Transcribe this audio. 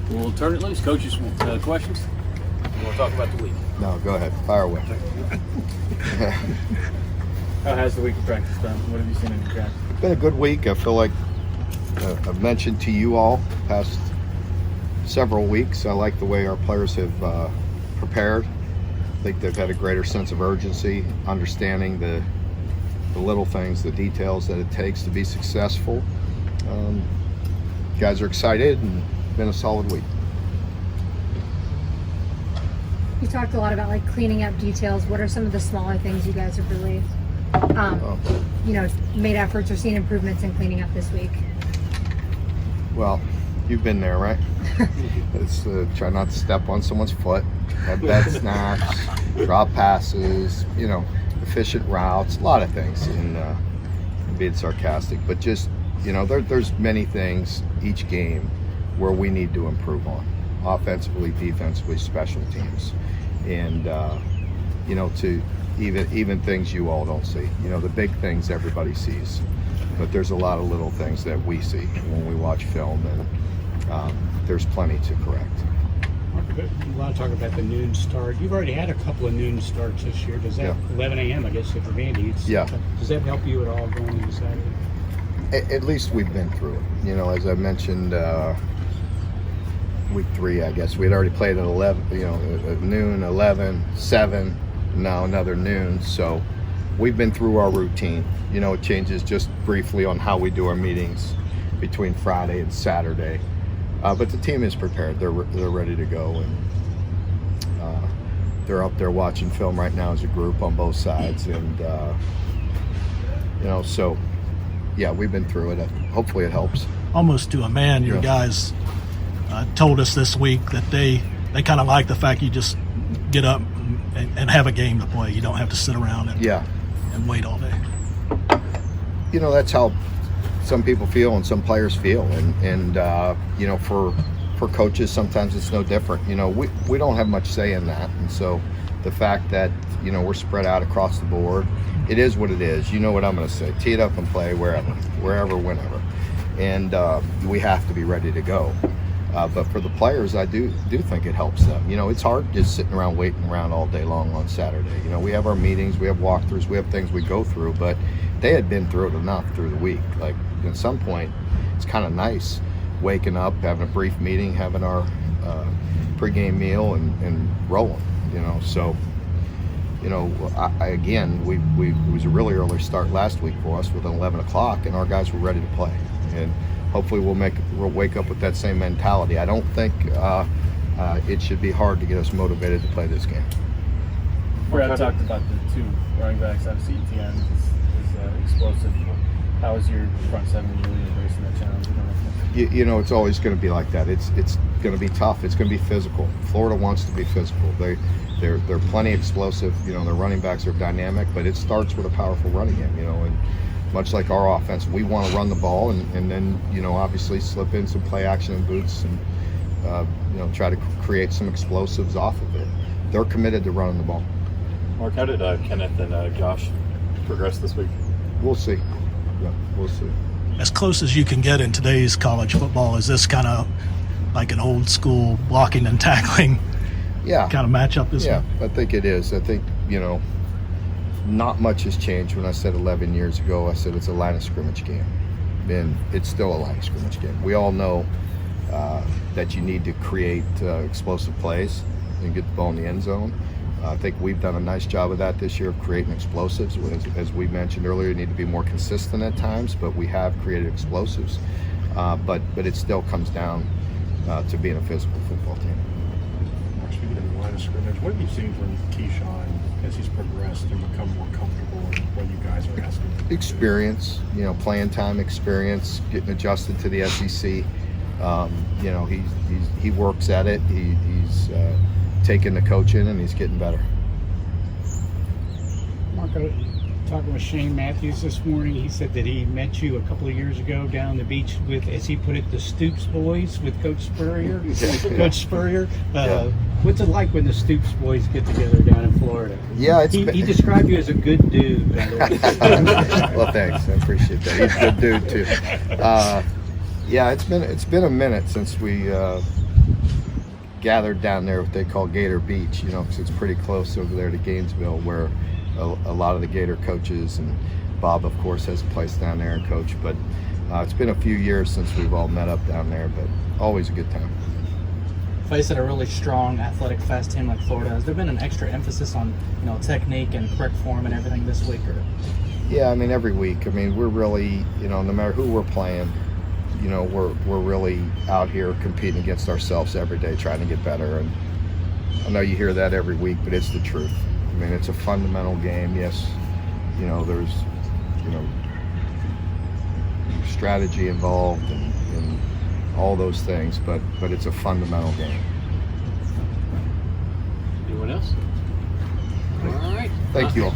We'll turn it loose. Coaches, questions? You want to talk about the week? No, go ahead. Fire away. How has the week of practice been? What have you seen in your practice? It's been a good week. I feel like I've mentioned to you all past several weeks, I like the way our players have prepared. I think they've had a greater sense of urgency, understanding the little things, the details that it takes to be successful. Guys are excited and been a solid week. You talked a lot about like cleaning up details. What are some of the smaller things you guys have really, made efforts or seen improvements in cleaning up this week? Well, you've been there, right? It's try not to step on someone's foot, have bad snaps, drop passes, efficient routes, a lot of things. And being sarcastic, but just there's many things each game where we need to improve on, offensively, defensively, special teams, and to even things you all don't see. The big things everybody sees, but there's a lot of little things that we see when we watch film, and there's plenty to correct. A lot of talk about the noon start. You've already had a couple of noon starts this year. Does that 11 a.m. I guess for Vandy? Does that help you at all going into Saturday? At least we've been through it. As I mentioned, week 3, I guess we had already played at 11. At noon, 11, 7, now another noon. So we've been through our routine. It changes just briefly on how we do our meetings between Friday and Saturday. But the team is prepared. They're ready to go, and they're up there watching film right now as a group on both sides. And so yeah, we've been through it. Hopefully, it helps. Almost to a man, your guys told us this week that they kind of like the fact you just get up and have a game to play. You don't have to sit around and wait all day. That's how some people feel and some players feel, and for coaches sometimes it's no different. We don't have much say in that, and so the fact that we're spread out across the board, it is what it is. You know what I'm going to say: tee it up and play wherever, whenever, and we have to be ready to go. But for the players, I do think it helps them. It's hard just sitting around waiting around all day long on Saturday. We have our meetings, we have walkthroughs, we have things we go through, but they had been through it enough through the week. Like at some point, it's kind of nice waking up, having a brief meeting, having our pregame meal, and rolling. So again, it was a really early start last week for us with 11 o'clock, and our guys were ready to play. And hopefully we'll wake up with that same mentality. I don't think it should be hard to get us motivated to play this game. Brad talked about the 2 running backs. Obviously, ETN is explosive. How is your front 7 really embracing that challenge? It's always going to be like that. It's going to be tough. It's going to be physical. Florida wants to be physical. They're plenty explosive. Their running backs are dynamic, but it starts with a powerful running game. And much like our offense, we want to run the ball and then obviously slip in some play action and boots and try to create some explosives off of it. They're committed to running the ball. Mark, how did Kenneth and Josh progress this week? We'll see. Yeah, we'll see. As close as you can get in today's college football, is this kind of like an old school blocking and tackling kind of matchup this week? Yeah, I think it is. I think, not much has changed. When I said 11 years ago, I said it's a line of scrimmage game. And it's still a line of scrimmage game. We all know that you need to create explosive plays and get the ball in the end zone. I think we've done a nice job of that this year of creating explosives. As we mentioned earlier, you need to be more consistent at times, but we have created explosives. But it still comes down to being a physical football team. Speaking of the line of scrimmage, what have you seen from Keyshawn as he's progressed and become more comfortable in what you guys are asking? Experience, playing time experience, getting adjusted to the SEC. He works at it. He's taking the coaching and he's getting better. Mark, talking with Shane Matthews this morning, he said that he met you a couple of years ago down the beach with, as he put it, the Stoops boys with Coach Spurrier. Coach Spurrier. What's it like when the Stoops boys get together down in Florida? Yeah, he described you as a good dude, by the way. Well, thanks. I appreciate that. He's a good dude too. Yeah, it's been a minute since we gathered down there, what they call Gator Beach, you know, because it's pretty close over there to Gainesville, where a lot of the Gator coaches, and Bob, of course, has a place down there and coach. But it's been a few years since we've all met up down there, but always a good time. Facing a really strong, athletic, fast team like Florida, has there been an extra emphasis on, you know, technique and correct form and everything this week? Or? Yeah, I mean, every week. I mean, we're really, you know, no matter who we're playing, you know, we're really out here competing against ourselves every day, trying to get better. And I know you hear that every week, but it's the truth. I mean, it's a fundamental game. Yes, you know, there's, you know, strategy involved and all those things, but it's a fundamental game. Anyone else? All right. Thank you all.